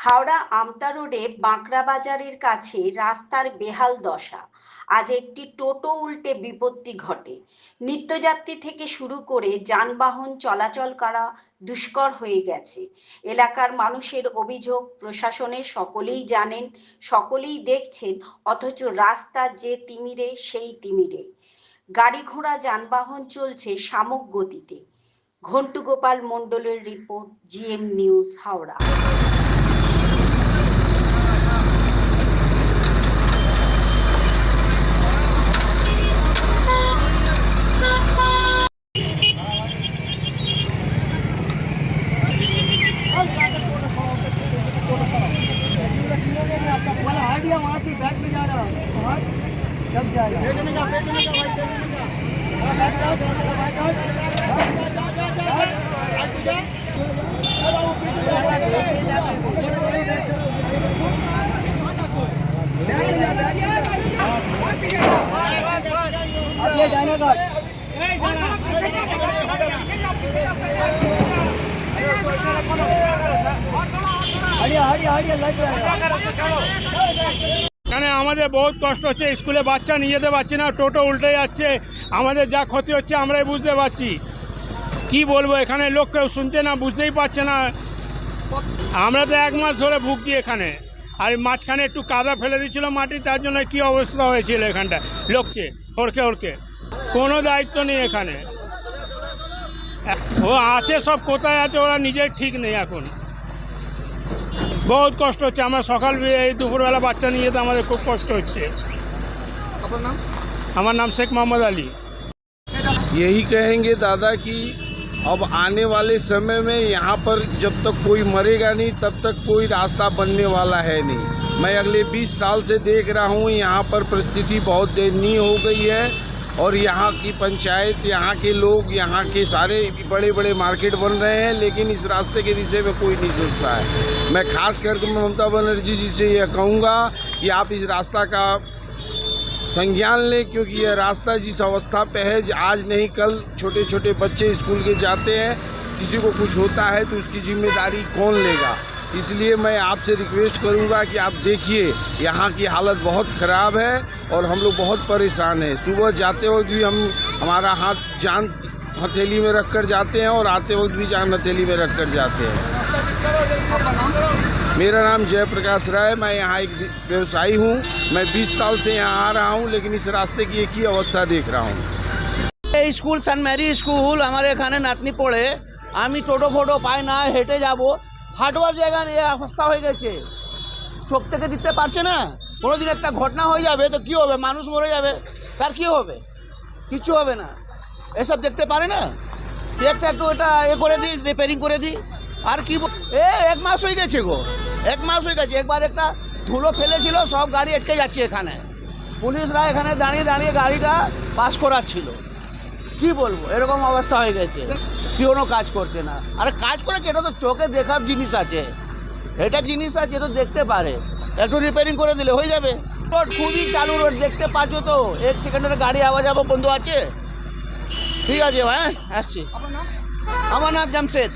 হাওড়া আমতা রোডে বাঁকড়া বাজারের কাছে রাস্তার বেহাল দশা। আজ একটি টোটো উল্টে বিপত্তি ঘটে। নিত্যযাত্রী থেকে শুরু করে যানবাহন চলাচল করা দুষ্কর হয়ে গেছে। এলাকার মানুষের অভিযোগ, প্রশাসনের সকলেই জানেন, সকলেই দেখছেন, অথচ রাস্তা যে তিমিরে সেই তিমিরে। গাড়ি ঘোড়া যানবাহন চলছে সামক গতিতে। ঘন্টু গোপাল মণ্ডলের রিপোর্ট, জিএম নিউজ, হাওড়া। वहाँ से बैठ में जा रहा है कब जाएगा এখানে আমাদের বহুত কষ্ট হচ্ছে, স্কুলে বাচ্চা নিয়ে যেতে পারছি না, টোটো উল্টে যাচ্ছে, আমাদের যা ক্ষতি হচ্ছে আমরাই বুঝতে পারছি। কি বলবো, এখানে লোক কেউ শুনছে না, বুঝতেই পারছে না। আমরা তো 1 মাস ধরে ভুগছি এখানে, আর মাঝখানে একটু কাদা ফেলে দিচ্ছিল মাটি, তার জন্য কি অবস্থা হয়েছিল এখানটা লোককে ওরকে ওরকে। কোনো দায়িত্ব নেই এখানে, ও আছে সব কোথায় আছে ওরা নিজের ঠিক নেই। এখন बहुत कष्ट होच्छे, আমরা সকাল দুপুরবেলা বাচ্চা নিয়ে যেতে আমাদের খুব কষ্ট হচ্ছে। আপনার নাম? আমার নাম শেখ মোহাম্মদ আলী। यही कहेंगे दादा कि अब आने वाले समय में यहाँ पर जब तक कोई मरेगा नहीं तब तक कोई रास्ता बनने वाला है नहीं। मैं अगले 20 साल से देख रहा हूँ यहाँ पर परिस्थिति बहुत दयनीय हो गई है, और यहाँ की पंचायत, यहाँ के लोग, यहाँ के सारे बड़े बड़े मार्केट बन रहे हैं, लेकिन इस रास्ते के विषय में कोई नहीं सोचता है। मैं खास करके ममता बनर्जी जी से यह कहूँगा कि आप इस रास्ता का संज्ञान लें, क्योंकि यह रास्ता जिस अवस्था पे है, आज नहीं कल छोटे छोटे बच्चे स्कूल के जाते हैं, किसी को कुछ होता है तो उसकी जिम्मेदारी कौन लेगा। इसलिए मैं आपसे रिक्वेस्ट करूंगा कि आप देखिए, यहाँ की हालत बहुत ख़राब है और हम लोग बहुत परेशान हैं। सुबह जाते वक्त भी हमारा हाथ जान हथेली में रख कर जाते हैं और आते वक्त भी जान हथेली में रख कर जाते हैं। मेरा नाम जयप्रकाश राय, मैं यहाँ एक व्यवसायी हूँ। मैं 20 साल से यहाँ आ रहा हूँ, लेकिन इस रास्ते की एक ही अवस्था देख रहा हूँ। स्कूल सेंट मैरी स्कूल हमारे एखाने नातनी पड़े, आमी টোটো ফোটো পাই না, হেঁটে যাব, হাঁটবার জায়গা নিয়ে অবস্থা হয়ে গেছে। চোখ থেকে দিতে পারছে না। কোনোদিন একটা ঘটনা হয়ে যাবে তো কি হবে, মানুষ মরে যাবে, তার কি হবে? কিছু হবে না, এসব দেখতে পারে না। একটা একটু এটা করে দিই, রিপেয়ারিং করে দিই, আর কি 1 মাস হয়ে গেছে গো, 1 মাস হয়ে গেছে। একবার একটা ধুলো ফেলেছিল, সব গাড়ি আটকে যাচ্ছে এখানে। পুলিশরা এখানে দাঁড়িয়ে দাঁড়িয়ে গাড়িটা পাস করাচ্ছিল। কি বলবো, এরকম অবস্থা হয়ে গেছে, কোনো কাজ করছে না। আরে কাজ করে কি, এটা তো চোখে দেখার জিনিস আছে, এটা জিনিস আছে, এটা দেখতে পারে, একটু রিপেয়ারিং করে দিলে হয়ে যাবে। রোড খুবই চালু রোড, দেখতে পাচ্ছ তো, 1 সেকেন্ডের গাড়ি আওয়া যাবো বন্ধ আছে। ঠিক আছে ভাই, আসছি। আমার নাম জামশেদ।